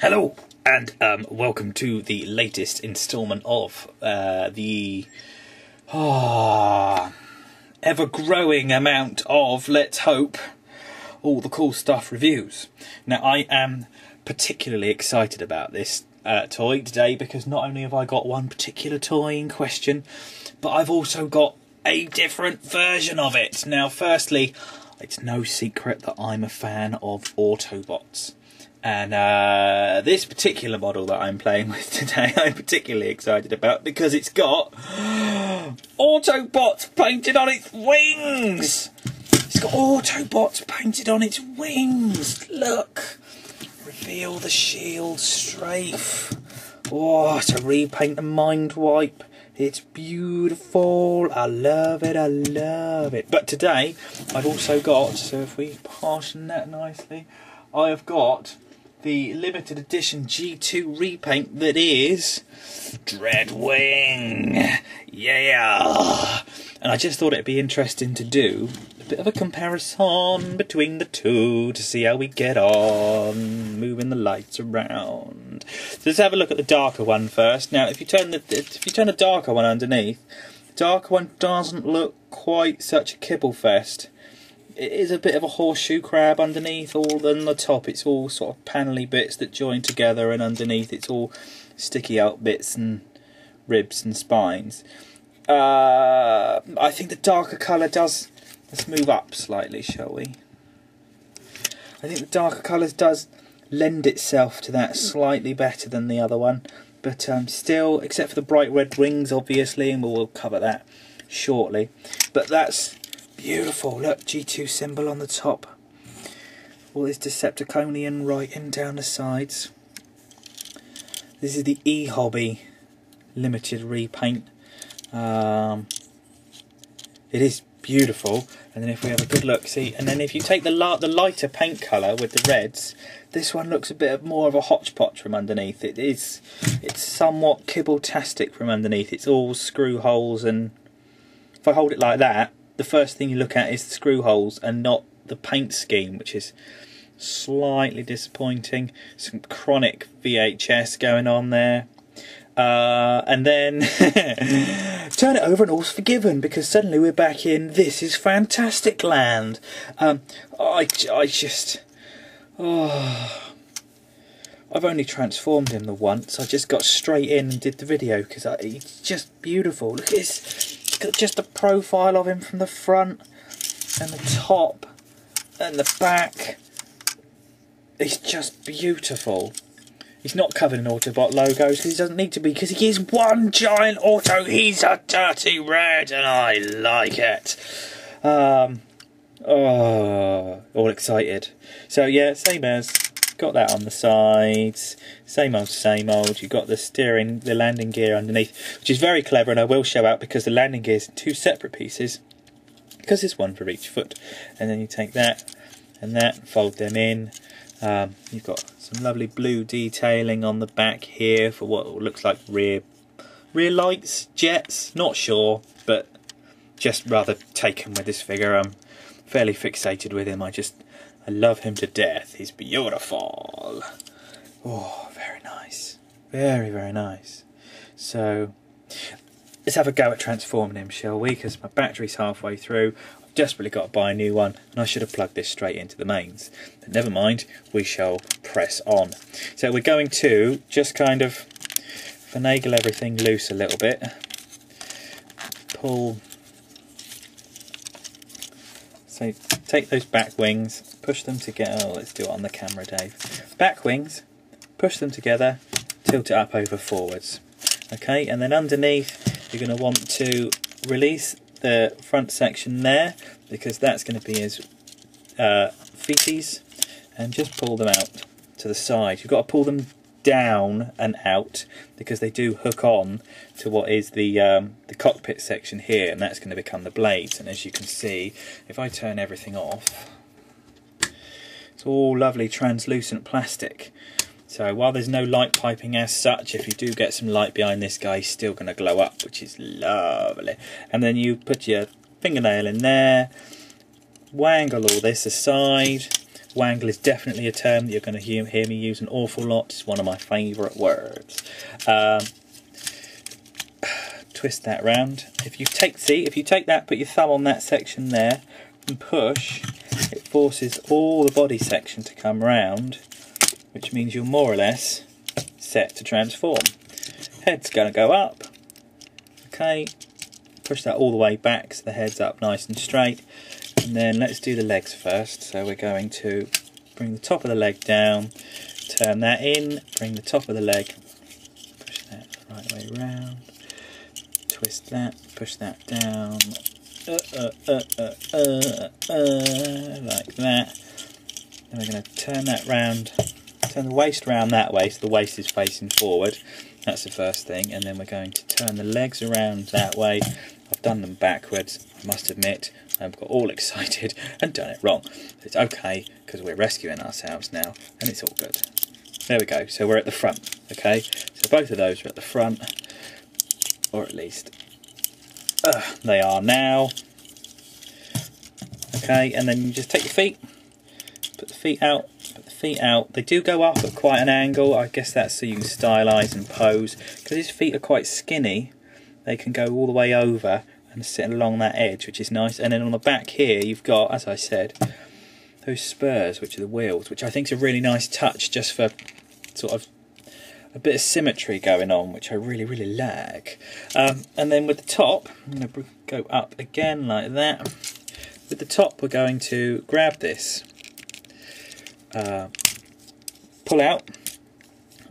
Hello, and welcome to the latest instalment of the ever-growing amount of, let's hope, all the cool stuff reviews. Now, I am particularly excited about this toy today because not only have I got one particular toy in question, but I've also got a different version of it. Now, firstly, it's no secret that I'm a fan of Autobots. And this particular model that I'm playing with today, I'm particularly excited about because it's got Autobots painted on its wings. It's got Autobots painted on its wings. Look. Reveal the shield, Strafe. Oh, to repaint the mind wipe. It's beautiful. I love it, I love it. But today, I've also got, so if we partition that nicely, I have got the limited edition G2 repaint that is Dreadwing. Yeah. And I just thought it'd be interesting to do a bit of a comparison between the two to see how we get on moving the lights around. So let's have a look at the darker one first. Now, if you turn the darker one underneath, the darker one doesn't look quite such a kibble fest. It is a bit of a horseshoe crab underneath, all on the top it's all sort of panelly bits that join together, and underneath it's all sticky out bits and ribs and spines. I think the darker colour does, let's move up slightly, shall we? I think the darker colours does lend itself to that slightly better than the other one, but still, except for the bright red wings obviously, and we'll cover that shortly, but that's beautiful. Look, G2 symbol on the top. All this Decepticonian writing down the sides. This is the E-Hobby limited repaint. It is beautiful. And then if we have a good look, see, and then if you take the lighter paint colour with the reds, this one looks a bit more of a hodgepodge from underneath. It's somewhat kibble-tastic from underneath. It's all screw holes, and if I hold it like that, the first thing you look at is the screw holes and not the paint scheme, which is slightly disappointing. Some chronic VHS going on there. And then turn it over and all's forgiven, because suddenly we're back in This Is Fantastic land. I just... I've only transformed him the once. I just got straight in and did the video because it's just beautiful. Look at this. Got just a profile of him from the front and the top and the back. It's just beautiful. He's not covered in Autobot logos because he doesn't need to be, because he is one giant auto. He's a dirty red and I like it. All excited. So yeah, same as, got that on the sides, same old. You've got the steering, the landing gear underneath, which is very clever, and I will show out because the landing gear is in two separate pieces, because there's one for each foot. And then you take that and that, fold them in. You've got some lovely blue detailing on the back here for what looks like rear lights, jets, not sure, but just rather taken with this figure. I'm fairly fixated with him. I love him to death. He's beautiful. Oh, very nice. Very, very nice. So, let's have a go at transforming him, shall we? Because my battery's halfway through. I've desperately got to buy a new one, and I should have plugged this straight into the mains. But never mind, we shall press on. So we're going to just kind of finagle everything loose a little bit. Pull. So take those back wings, push them together. Oh, let's do it on the camera, Dave. Back wings, push them together, tilt it up over forwards. Okay, and then underneath you're going to want to release the front section there, because that's going to be his feeties, and just pull them out to the side. You've got to pull them down and out because they do hook on to what is the cockpit section here, and that's going to become the blades. And as you can see, if I turn everything off, it's all lovely translucent plastic. So while there's no light piping as such, if you do get some light behind this guy, he's still going to glow up, which is lovely. And then you put your fingernail in there, wangle all this aside, Wangle is definitely a term that you're going to hear me use an awful lot. It's one of my favourite words. Twist that round. If you take that, put your thumb on that section there and push, it forces all the body section to come round, which means you're more or less set to transform. Head's going to go up. Okay, push that all the way back so the head's up nice and straight. And then let's do the legs first. So we're going to bring the top of the leg down, turn that in, bring the top of the leg, push that the right way round, twist that, push that down, like that. Then we're going to turn that round, turn the waist round that way so the waist is facing forward. That's the first thing. And then we're going to turn the legs around that way. I've done them backwards, I must admit. I've got all excited and done it wrong. It's okay, because we're rescuing ourselves now, and it's all good. There we go, so we're at the front, okay? So both of those are at the front, or at least they are now. Okay, and then you just take your feet, put the feet out, put the feet out. They do go up at quite an angle. I guess that's so you can stylize and pose. Because his feet are quite skinny, they can go all the way over and sit along that edge, which is nice. And then on the back here, you've got, as I said, those spurs, which are the wheels, which I think is a really nice touch, just for sort of a bit of symmetry going on, which I really, really like. And then with the top, I'm going to go up again like that. With the top, we're going to grab this, pull out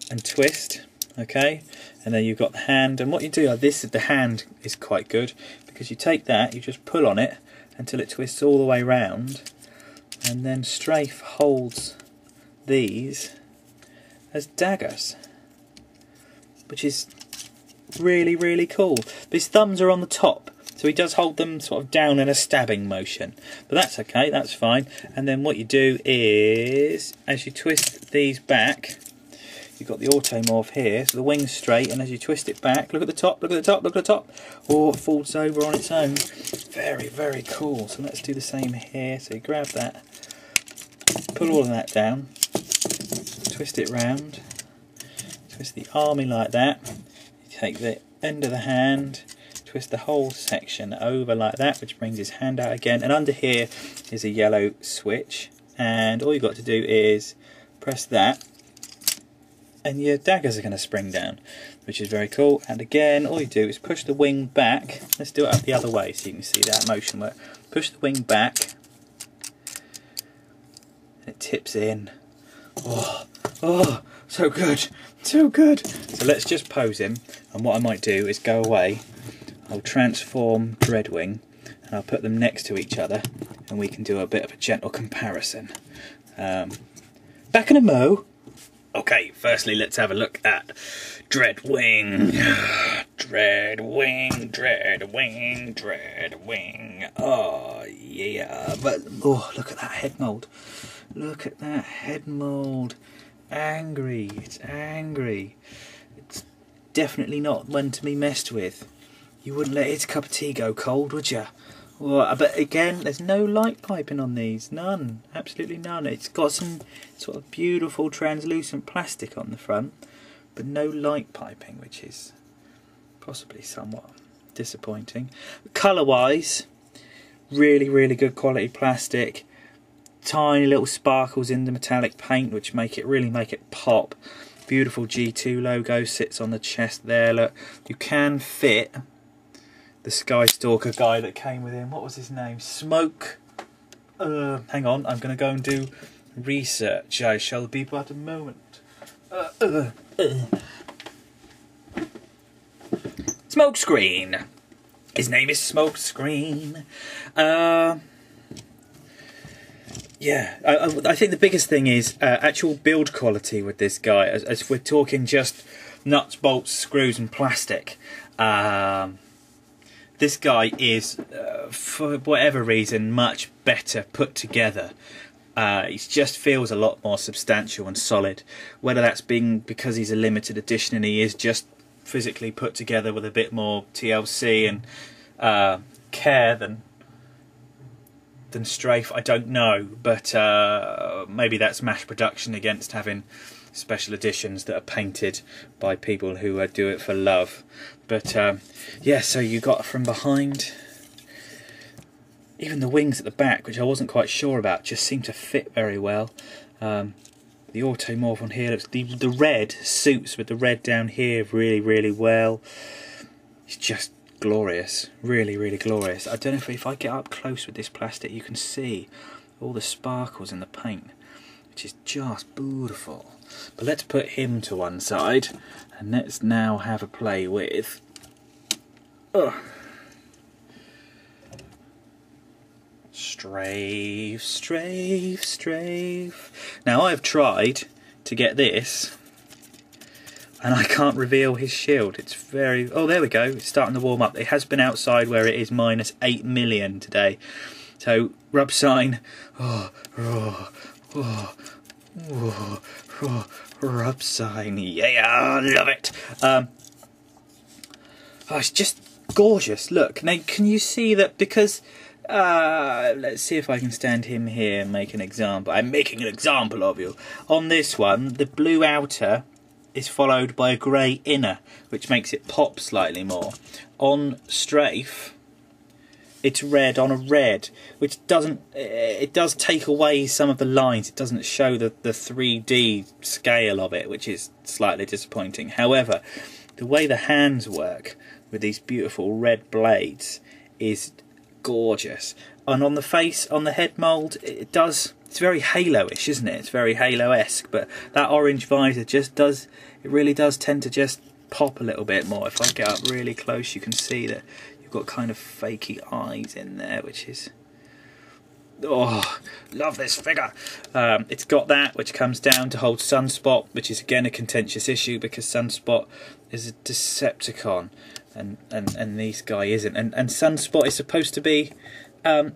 and twist, okay? And then you've got the hand, and what you do, the hand is quite good, because you take that, you just pull on it until it twists all the way round, and then Strafe holds these as daggers, which is really, really cool. His thumbs are on the top, so he does hold them sort of down in a stabbing motion, but that's okay, that's fine. And then what you do is, as you twist these back, you've got the automorph here, so the wing's straight, and as you twist it back, look at the top, look at the top, look at the top. Oh, it folds over on its own. Very, very cool. So let's do the same here. So you grab that, pull all of that down, twist it round, twist the army like that. You take the end of the hand, twist the whole section over like that, which brings his hand out again. And under here is a yellow switch, and all you've got to do is press that, and your daggers are going to spring down, which is very cool. And again, all you do is push the wing back. Let's do it up the other way so you can see that motion work. Push the wing back, and it tips in. Oh, oh, so good, so good. So let's just pose him, and what I might do is go away. I'll transform Dreadwing, and I'll put them next to each other, and we can do a bit of a gentle comparison. Back in a mo. Okay, firstly let's have a look at Dreadwing. Dreadwing, Dreadwing, Dreadwing. Oh yeah, but oh, look at that head mould. Look at that head mould. Angry, it's angry. It's definitely not one to be messed with. You wouldn't let its cup of tea go cold, would you? Well, but again, there's no light piping on these, none, absolutely none. It's got some sort of beautiful translucent plastic on the front, but no light piping, which is possibly somewhat disappointing. Colour-wise, really, really good quality plastic. Tiny little sparkles in the metallic paint, which really make it pop. Beautiful G2 logo sits on the chest there. Look, you can fit the Skystalker guy that came with him. What was his name? Smoke. Hang on, I'm going to go and do research. I shall be but a moment. Smokescreen. His name is Smokescreen. Yeah, I think the biggest thing is actual build quality with this guy. As we're talking just nuts, bolts, screws and plastic. This guy is, for whatever reason, much better put together. He just feels a lot more substantial and solid. Whether that's been because he's a limited edition and he is just physically put together with a bit more TLC and care than than Strafe, I don't know, but maybe that's mass production against having special editions that are painted by people who do it for love. But yeah, so you got from behind. Even the wings at the back, which I wasn't quite sure about, just seem to fit very well. The automorph on here looks, the red suits with the red down here really, really well. It's just glorious, really, really glorious. I don't know if I get up close with this plastic, you can see all the sparkles in the paint, which is just beautiful. But let's put him to one side, and let's now have a play with Strafe, Strafe, Strafe. Now I've tried to get this, and I can't reveal his shield. It's very... oh, there we go. It's starting to warm up. It has been outside where it is minus 8 million today. So, rub sign. Rub sign. Yeah, love it. Oh, it's just gorgeous. Look, now can you see that? Because let's see if I can stand him here and make an example. I'm making an example of you. On this one, the blue outer is followed by a grey inner, which makes it pop slightly more. On Strafe, it's red on a red, which doesn't... it does take away some of the lines. It doesn't show the 3D scale of it, which is slightly disappointing. However, the way the hands work with these beautiful red blades is gorgeous. And on the face, on the head mould, it's very Halo-ish, isn't it? It's very Halo-esque, but that orange visor just does, it really does tend to just pop a little bit more. If I get up really close, you can see that you've got kind of fakey eyes in there, which is... oh, love this figure. It's got that, which comes down to hold Sunspot, which is again a contentious issue because Sunspot is a Decepticon, and this guy isn't. And Sunspot is supposed to be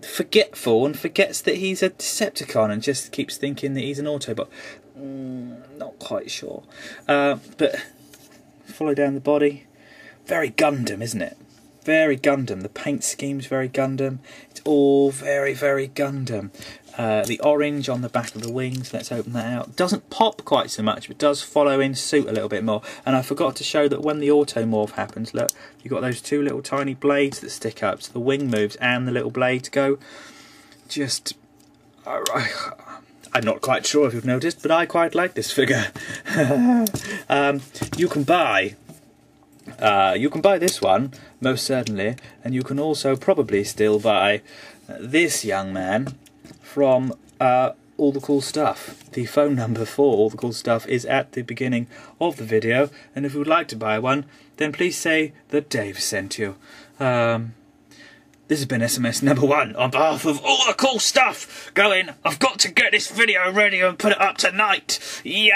forgetful and forgets that he's a Decepticon and just keeps thinking that he's an Autobot. Not quite sure. But follow down the body. Very Gundam, isn't it? Very Gundam. The paint scheme's very Gundam. It's all very, very Gundam. The orange on the back of the wings, let's open that out. Doesn't pop quite so much, but does follow in suit a little bit more. And I forgot to show that when the automorph happens, look, you've got those two little tiny blades that stick up, so the wing moves and the little blades go. Just... I'm not quite sure if you've noticed, but I quite like this figure. You can buy this one, most certainly, and you can also probably still buy this young man from All the Cool Stuff. The phone number for All the Cool Stuff is at the beginning of the video, and if you would like to buy one, then please say that Dave sent you. This has been SMS number 1 on behalf of All the Cool Stuff. Going, I've got to get this video ready and put it up tonight. Yeah!